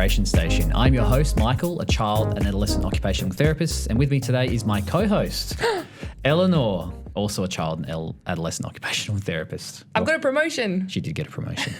Inspiration Station. I'm your host, Michael, a child and adolescent occupational therapist, and with me today is my co-host, Eleanor, also a child and adolescent occupational therapist. I've got a promotion. She did get a promotion.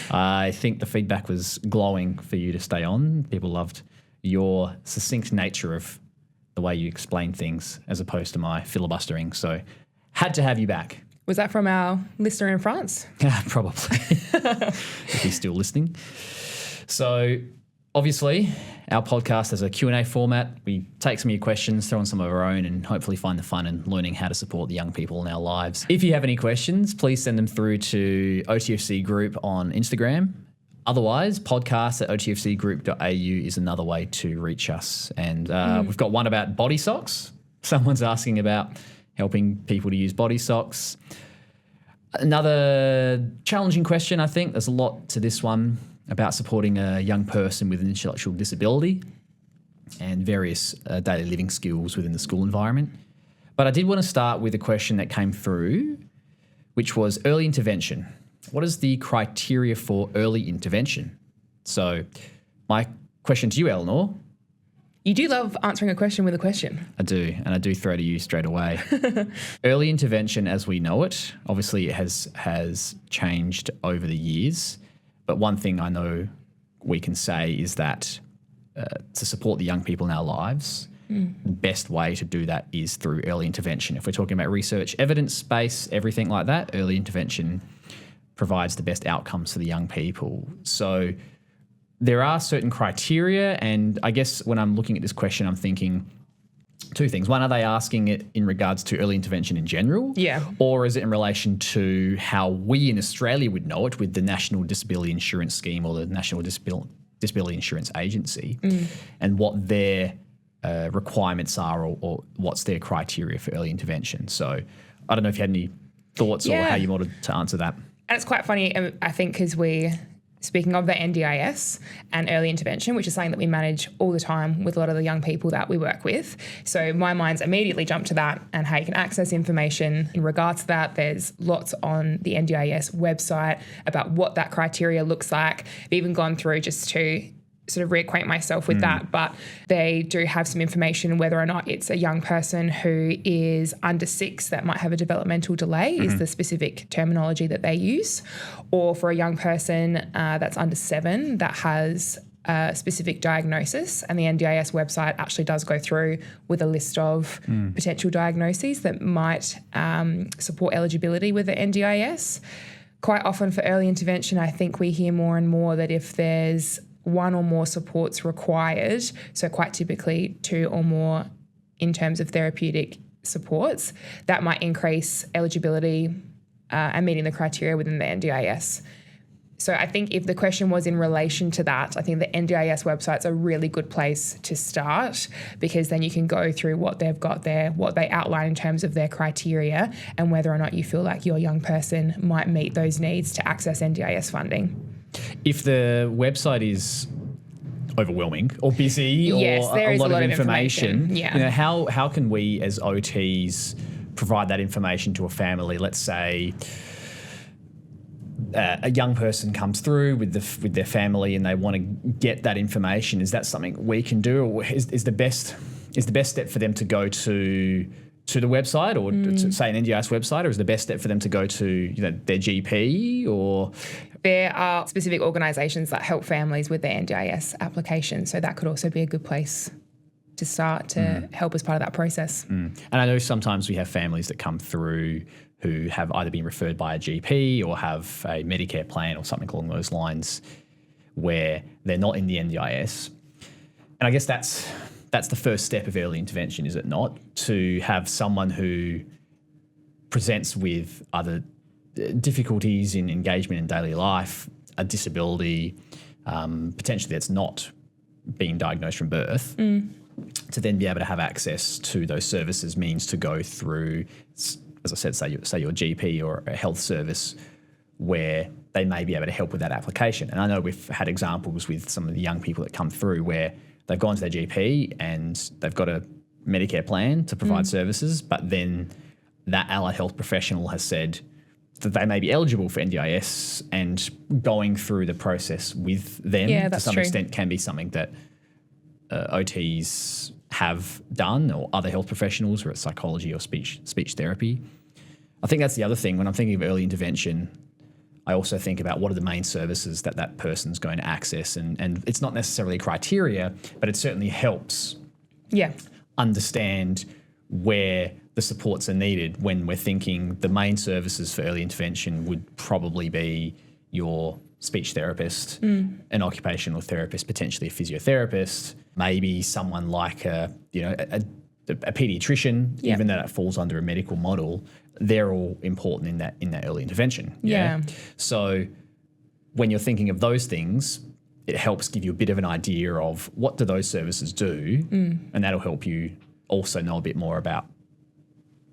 I think the feedback was glowing for you to stay on. People loved your succinct nature of the way you explain things as opposed to my filibustering, so had to have you back. Was that from our listener in France? Yeah, probably, if he's still listening. So obviously our podcast has a Q&A format. We take some of your questions, throw in some of our own, and hopefully find the fun in learning how to support the young people in our lives. If you have any questions, please send them through to OTFC Group on Instagram. Otherwise, podcast@otfcgroup.au is another way to reach us. And we've got one about Bodysocks. Someone's asking about helping people to use Bodysocks. Another challenging question, I think. There's a lot to this one about supporting a young person with an intellectual disability and various daily living skills within the school environment. But I did want to start with a question that came through, which was early intervention. What is the criteria for early intervention? So my question to you, Eleanor. You do love answering a question with a question. I do, and I do throw to you straight away. Early intervention as we know it, obviously it has changed over the years, but one thing I know we can say is that to support the young people in our lives, the best way to do that is through early intervention. If we're talking about research, evidence base, everything like that, early intervention provides the best outcomes for the young people. So there are certain criteria, and I guess when I'm looking at this question, I'm thinking two things. One, are they asking it in regards to early intervention in general? Yeah. Or is it in relation to how we in Australia would know it with the National Disability Insurance Scheme or the National Disability Insurance Agency and what their requirements are or what's their criteria for early intervention? So I don't know if you had any thoughts or how you wanted to answer that. And it's quite funny, I think, because speaking of the NDIS and early intervention, which is something that we manage all the time with a lot of the young people that we work with. So my mind's immediately jumped to that and how you can access information in regards to that. There's lots on the NDIS website about what that criteria looks like. I've even gone through just to sort of reacquaint myself with that, but they do have some information whether or not it's a young person who is under 6 that might have a developmental delay is the specific terminology that they use, or for a young person that's under 7 that has a specific diagnosis, and the NDIS website actually does go through with a list of potential diagnoses that might support eligibility with the NDIS. Quite often for early intervention, I think we hear more and more that if there's one or more supports required, so quite typically 2 or more in terms of therapeutic supports, that might increase eligibility and meeting the criteria within the NDIS. So I think if the question was in relation to that, I think the NDIS website's a really good place to start, because then you can go through what they've got there, what they outline in terms of their criteria, and whether or not you feel like your young person might meet those needs to access NDIS funding. If the website is overwhelming or busy or a lot of information, you know, how can we as OTs provide that information to a family? Let's say a young person comes through with their family and they want to get that information. Is that something we can do, or is the best step for them to go to the website, or to say an NDIS website, or is the best step for them to go to their GP? Or there are specific organisations that help families with their NDIS application, so that could also be a good place to start to help as part of that process. And I know sometimes we have families that come through who have either been referred by a GP or have a Medicare plan or something along those lines where they're not in the NDIS. And I guess that's the first step of early intervention, is it not? To have someone who presents with other difficulties in engagement in daily life, a disability, potentially that's not being diagnosed from birth, to then be able to have access to those services means to go through, as I said, say your GP or a health service where they may be able to help with that application. And I know we've had examples with some of the young people that come through where they've gone to their GP and they've got a Medicare plan to provide services, but then that allied health professional has said, that they may be eligible for NDIS, and going through the process with them to some extent can be something that OTs have done, or other health professionals, or psychology or speech therapy. I think that's the other thing. When I'm thinking of early intervention, I also think about what are the main services that person's going to access. And it's not necessarily a criteria, but it certainly helps understand where the supports are needed when we're thinking the main services for early intervention would probably be your speech therapist, an occupational therapist, potentially a physiotherapist, maybe someone like a pediatrician, even though that falls under a medical model. They're all important in that early intervention. Yeah. So when you're thinking of those things, it helps give you a bit of an idea of what do those services do, and that'll help you also know a bit more about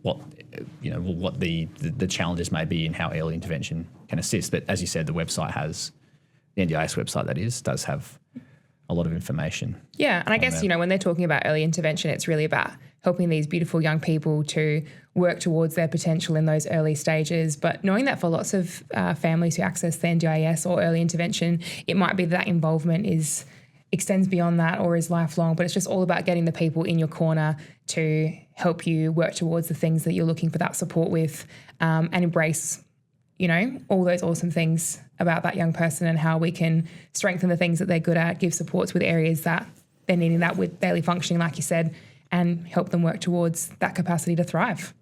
what the challenges may be and how early intervention can assist. But as you said, the NDIS website does have a lot of information. Yeah, and I guess, when they're talking about early intervention, it's really about helping these beautiful young people to work towards their potential in those early stages. But knowing that for lots of families who access the NDIS or early intervention, it might be that involvement extends beyond that or is lifelong, but it's just all about getting the people in your corner to help you work towards the things that you're looking for that support with, and embrace, all those awesome things about that young person and how we can strengthen the things that they're good at, give supports with areas that they're needing that with daily functioning, like you said, and help them work towards that capacity to thrive.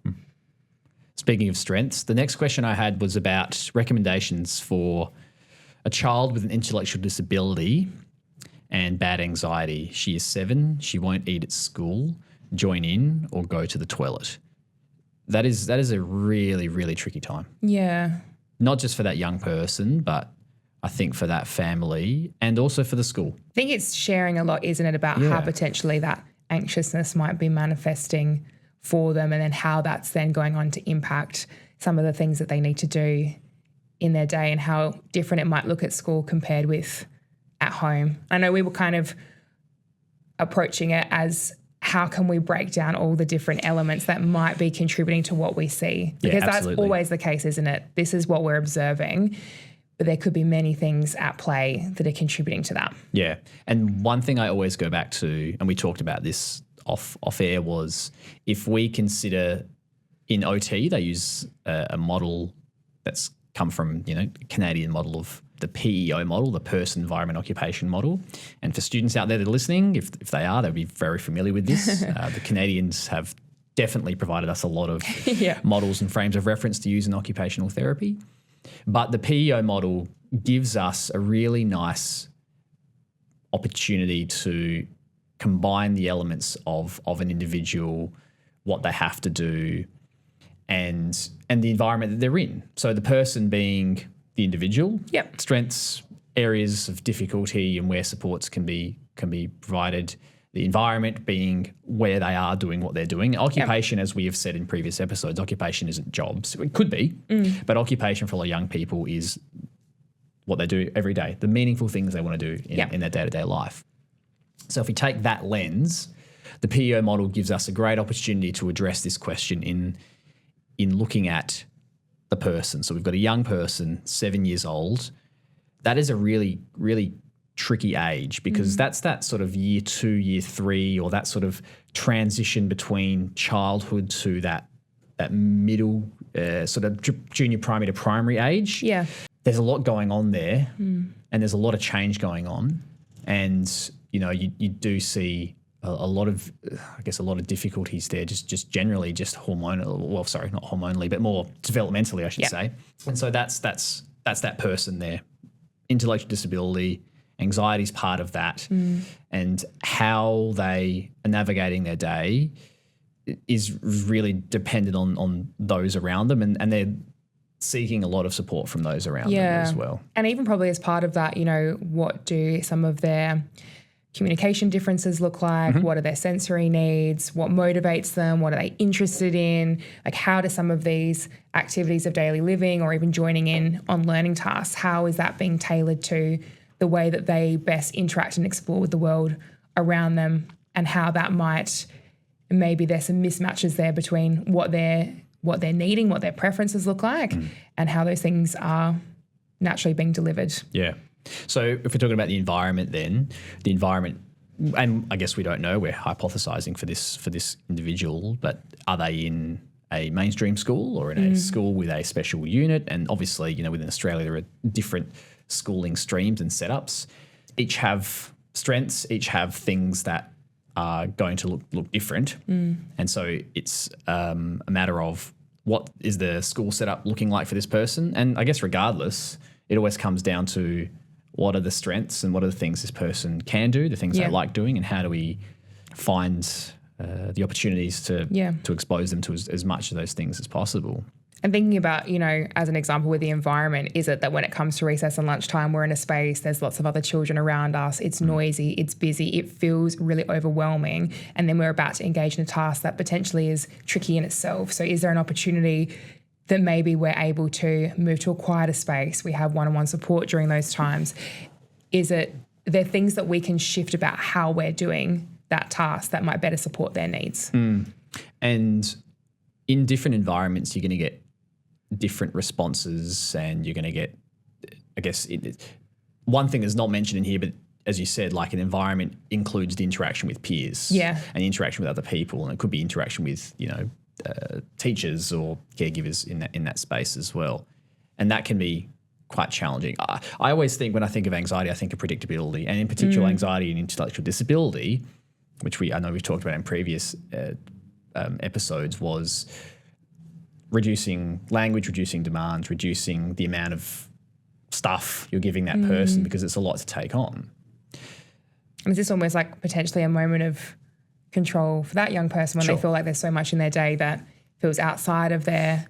Speaking of strengths, the next question I had was about recommendations for a child with an intellectual disability and bad anxiety. She is 7. She won't eat at school, join in, or go to the toilet. That is a really, really tricky time. Yeah. Not just for that young person, but I think for that family and also for the school. I think it's sharing a lot, isn't it, about how potentially that anxiousness might be manifesting for them, and then how that's then going on to impact some of the things that they need to do in their day and how different it might look at school compared with at home. I know we were kind of approaching it as how can we break down all the different elements that might be contributing to what we see? Because that's always the case, isn't it? This is what we're observing, but there could be many things at play that are contributing to that. Yeah. And one thing I always go back to, and we talked about this off air, was if we consider in OT, they use a model that's come from, Canadian model of the PEO model, the person, environment, occupation model. And for students out there that are listening, if they are, they'll be very familiar with this. The Canadians have definitely provided us a lot of models and frames of reference to use in occupational therapy. But the PEO model gives us a really nice opportunity to combine the elements of an individual, what they have to do, and the environment that they're in. So the person being the individual, strengths, areas of difficulty, and where supports can be provided. The environment being where they are doing what they're doing. Occupation, as we have said in previous episodes, occupation isn't jobs. It could be, but occupation for a lot of young people is what they do every day, the meaningful things they want to do in their day-to-day life. So if we take that lens, the PEO model gives us a great opportunity to address this question in looking at the person. So we've got a young person, 7 years old. That is a really, really tricky age, because that's that sort of year 2, year 3, or that sort of transition between childhood to that middle sort of junior primary to primary age. Yeah. There's a lot going on there, and there's a lot of change going on. And, you do see a lot of difficulties there, just generally, just hormonal. Well, sorry, not hormonally, but more developmentally, I should say. And so that's that person there. Intellectual disability, anxiety is part of that, and how they are navigating their day is really dependent on those around them, and they're seeking a lot of support from those around them as well. And even probably as part of that, what do some of their communication differences look like? What are their sensory needs? What motivates them? What are they interested in? Like, how do some of these activities of daily living, or even joining in on learning tasks, how is that being tailored to the way that they best interact and explore with the world around them, and how that might, maybe there's some mismatches there between what they're what they're needing, what their preferences look like, and how those things are naturally being delivered. Yeah. So if we're talking about the environment then, the environment, and I guess we don't know, we're hypothesizing for this individual, but are they in a mainstream school or in a school with a special unit? And obviously, within Australia, there are different schooling streams and setups. Each have strengths, each have things that are going to look different. And so it's a matter of what is the school setup looking like for this person? And I guess regardless, it always comes down to what are the strengths and what are the things this person can do, the things they like doing, and how do we find the opportunities to expose them to as much of those things as possible. And thinking about, as an example with the environment, is it that when it comes to recess and lunchtime, we're in a space, there's lots of other children around us, it's noisy, it's busy, it feels really overwhelming, and then we're about to engage in a task that potentially is tricky in itself. So is there an opportunity that maybe we're able to move to a quieter space? We have one-on-one support during those times. Are there things that we can shift about how we're doing that task that might better support their needs? And in different environments, you're going to get different responses, and you're going to get, I guess, one thing that's not mentioned in here, but as you said, like an environment includes the interaction with peers and interaction with other people, and it could be interaction with, teachers or caregivers in that space as well. And that can be quite challenging. I always think, when I think of anxiety, I think of predictability, and in particular anxiety and intellectual disability, which I know we've talked about in previous episodes, was reducing language, reducing demands, reducing the amount of stuff you're giving that person, because it's a lot to take on. And is this almost like potentially a moment of control for that young person when they feel like there's so much in their day that feels outside of their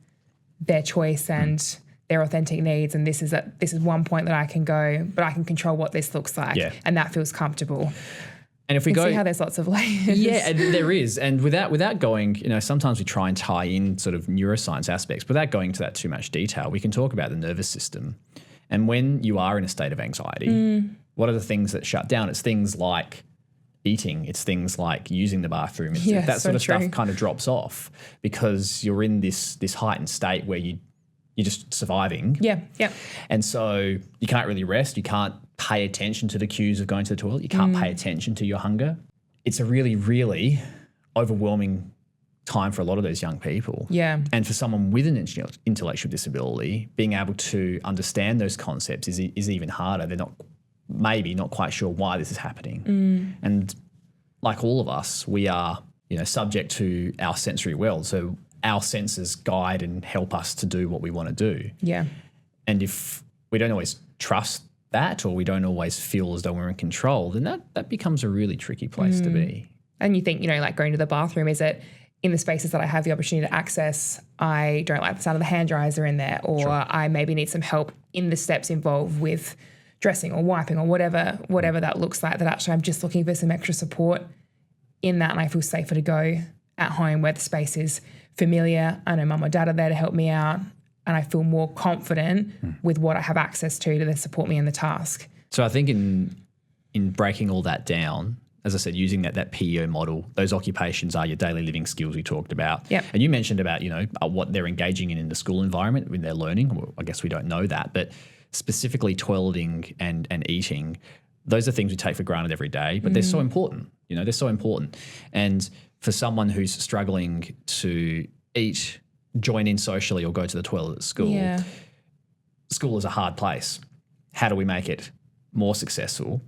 choice and their authentic needs, and this is one point that I can go, but I can control what this looks like, and that feels comfortable. And if we go, see how there's lots of layers. Yeah, and there is. And without going, sometimes we try and tie in sort of neuroscience aspects. Without going into that too much detail, we can talk about the nervous system. And when you are in a state of anxiety, what are the things that shut down? It's things like eating. It's things like using the bathroom. That sort of stuff kind of drops off because you're in this heightened state where you're just surviving. Yeah. And so you can't really rest. You can't pay attention to the cues of going to the toilet. You can't pay attention to your hunger. It's a really, really overwhelming time for a lot of those young people. Yeah. And for someone with an intellectual disability, being able to understand those concepts is even harder. They're not quite sure why this is happening. And like all of us, we are, subject to our sensory world. So our senses guide and help us to do what we want to do. Yeah. And if we don't always trust that, or we don't always feel as though we're in control, then that becomes a really tricky place to be. And you think, like going to the bathroom, is it in the spaces that I have the opportunity to access, I don't like the sound of the hand dryers are in there, or I maybe need some help in the steps involved with dressing or wiping or whatever that looks like, that actually I'm just looking for some extra support in that, and I feel safer to go at home where the space is familiar. I know mum or dad are there to help me out, and I feel more confident with what I have access to then support me in the task. So I think in breaking all that down, as I said, using that PEO model, those occupations are your daily living skills we talked about. Yep. And you mentioned about, what they're engaging in the school environment when they're learning. Well, I guess we don't know that, but specifically toileting and eating, those are things we take for granted every day, but they're so important. They're so important. And for someone who's struggling to eat, join in socially, or go to the toilet at school, school is a hard place. How do we make it more successful?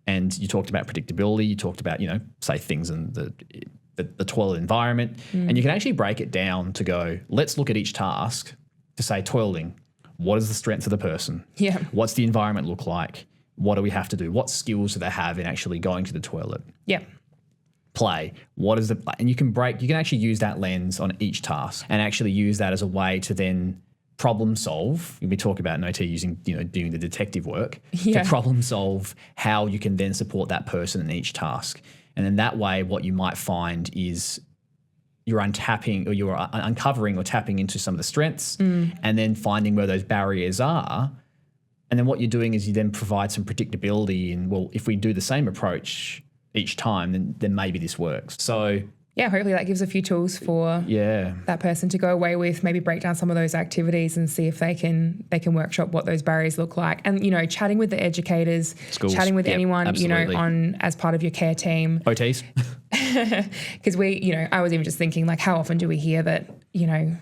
And you talked about predictability. You talked about, say things in the toilet environment. And you can actually break it down to go, let's look at each task to say toileting. What is the strength of the person? Yeah. What's the environment look like? What do we have to do? What skills do they have in actually going to the toilet? Yeah. Play. And you can actually use that lens on each task and actually use that as a way to then problem solve. We talk about in OT using, doing the detective work to problem solve how you can then support that person in each task. And then that way, what you might find is you're uncovering or tapping into some of the strengths and then finding where those barriers are. And then what you're doing is you then provide some predictability in, well, if we do the same approach each time, then maybe this works. So yeah, hopefully that gives a few tools for that person to go away with, maybe break down some of those activities and see if they can workshop what those barriers look like. And, you know, chatting with the educators, schools, chatting with anyone, absolutely. you know, on as part of your care team. OTs. Because I was even just thinking, like, how often do we hear that, you know,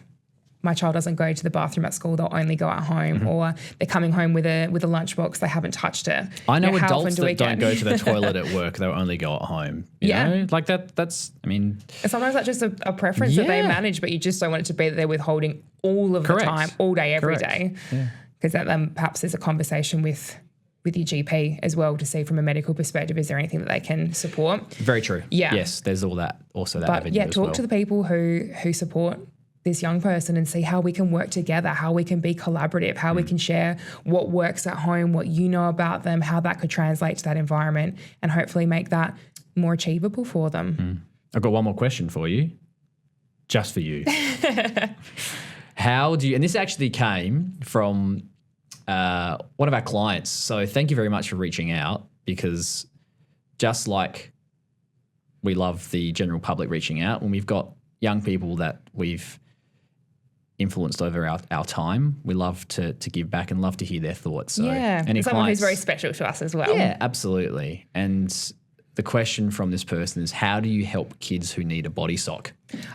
my child doesn't go to the bathroom at school, they'll only go at home, or they're coming home with a lunchbox, they haven't touched it. I know adults that don't go to the toilet at work, they'll only go at home. You know? Like that's, I mean. And sometimes that's just a preference that they manage, but you just don't want it to be that they're withholding all of the time, all day, every day. Because then perhaps there's a conversation with your GP as well to see from a medical perspective, is there anything that they can support? Very true. Yeah. Yes, there's all that, also that but avenue as well. talk to the people who support this young person and see how we can work together, how we can be collaborative, how we can share what works at home, what you know about them, how that could translate to that environment, and hopefully make that more achievable for them. I've got one more question for you, just for you. How do you, and this actually came from one of our clients, so thank you very much for reaching out, because just like we love the general public reaching out, when we've got young people that we've influenced over our time, we love to give back and love to hear their thoughts. So someone who's very special to us as well. Yeah, absolutely. And the question from this person is, how do you help kids who need a body sock?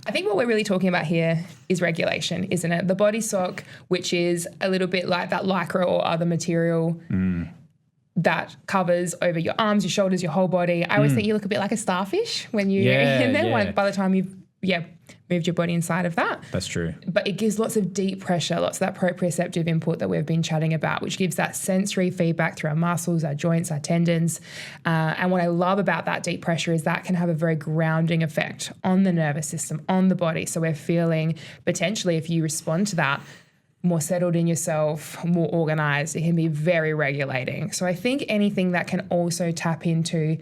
I think what we're really talking about here is regulation, isn't it? The body sock, which is a little bit like that Lycra or other material that covers over your arms, your shoulders, your whole body. I always think you look a bit like a starfish when you're in there. By the time you've moved your body inside of that. That's true. But it gives lots of deep pressure, lots of that proprioceptive input that we've been chatting about, which gives that sensory feedback through our muscles, our joints, our tendons. And what I love about that deep pressure is that can have a very grounding effect on the nervous system, on the body. So we're feeling potentially, if you respond to that, more settled in yourself, more organized. It can be very regulating. So I think anything that can also tap into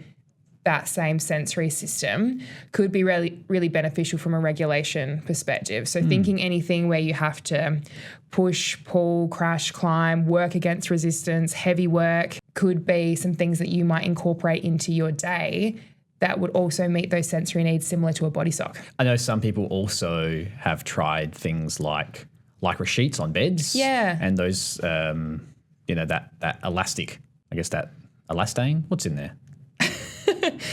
that same sensory system could be really, really beneficial from a regulation perspective. So thinking anything where you have to push, pull, crash, climb, work against resistance, heavy work, could be some things that you might incorporate into your day that would also meet those sensory needs similar to a body sock. I know some people also have tried things like Lycra sheets on beds. Yeah. And those, that elastic, I guess that elastane, what's in there?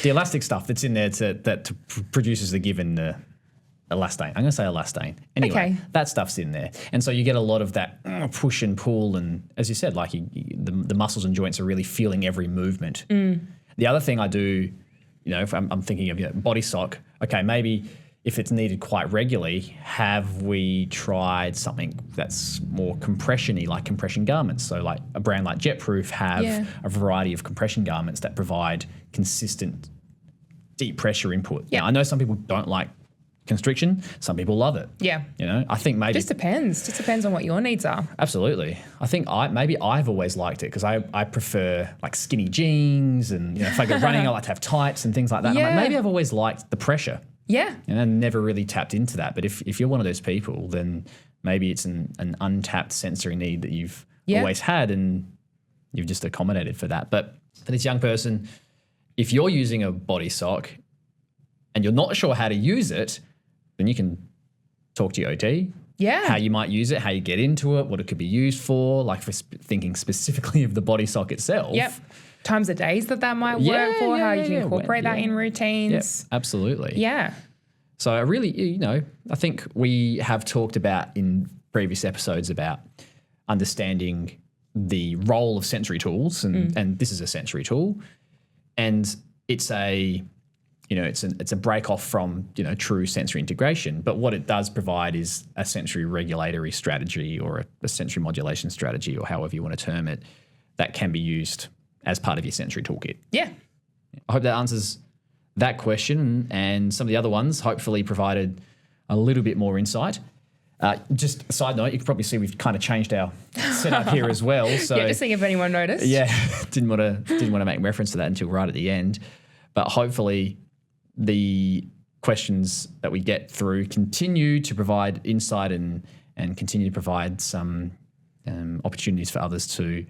The elastic stuff that's in there that produces the given elastane. I'm going to say elastane. Anyway, that stuff's in there. And so you get a lot of that push and pull, and as you said, like the muscles and joints are really feeling every movement. The other thing I do, if I'm thinking of body sock, okay, maybe if it's needed quite regularly, have we tried something that's more compression-y, like compression garments? So like a brand like Jetproof have a variety of compression garments that provide consistent deep pressure input. Yeah. Now, I know some people don't like constriction. Some people love it. Yeah. I think maybe... Just depends on what your needs are. Absolutely. I think I've always liked it because I prefer like skinny jeans, and if I go running, I like to have tights and things like that. Yeah. I'm like, maybe I've always liked the pressure. Yeah. And I never really tapped into that. But if you're one of those people, then maybe it's an untapped sensory need that you've always had, and you've just accommodated for that. But for this young person, if you're using a body sock and you're not sure how to use it, then you can talk to your OT. Yeah. How you might use it, how you get into it, what it could be used for, like for thinking specifically of the body sock itself. Yep. Times of days that might work for, how you can incorporate that in routines. Yep, absolutely. Yeah. So I really, I think we have talked about in previous episodes about understanding the role of sensory tools, and this is a sensory tool, and it's a break off from true sensory integration. But what it does provide is a sensory regulatory strategy, or a sensory modulation strategy, or however you want to term it, that can be used as part of your sensory toolkit. Yeah. I hope that answers that question, and some of the other ones hopefully provided a little bit more insight. Just a side note, you can probably see we've kind of changed our setup here as well. So just seeing if anyone noticed. Yeah, didn't want to make reference to that until right at the end. But hopefully the questions that we get through continue to provide insight and continue to provide some opportunities for others to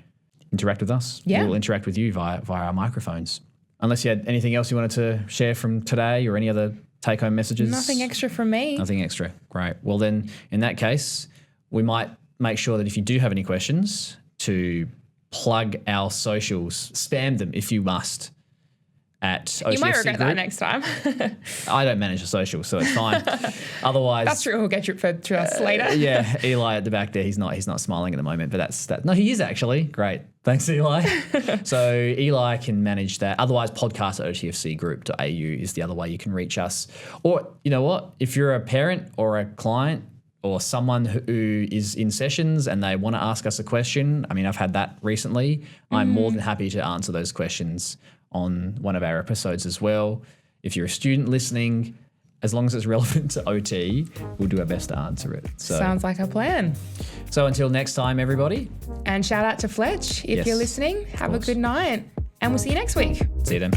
interact with us. Yeah. We'll interact with you via our microphones. Unless you had anything else you wanted to share from today, or any other take-home messages? Nothing extra from me. Nothing extra. Great. Well, then, in that case, we might make sure that if you do have any questions, to plug our socials, spam them if you must. At OTFC You might regret Group. that next time. I don't manage the socials, so it's fine. Otherwise, That's true. We'll get you to us later. yeah, Eli at the back there, he's not smiling at the moment, but that's that. No, he is actually. Great. Thanks, Eli. So Eli can manage that. Otherwise, podcast@otfcgroup.au is the other way you can reach us. Or, you know what? If you're a parent or a client or someone who is in sessions and they want to ask us a question, I mean, I've had that recently. I'm more than happy to answer those questions on one of our episodes as well. If you're a student listening, as long as it's relevant to OT, we'll do our best to answer it. So, Sounds like a plan. so until next time, everybody. And shout out to Fletch if Yes, you're listening. Have a course. good night. And we'll see you next week. See you then.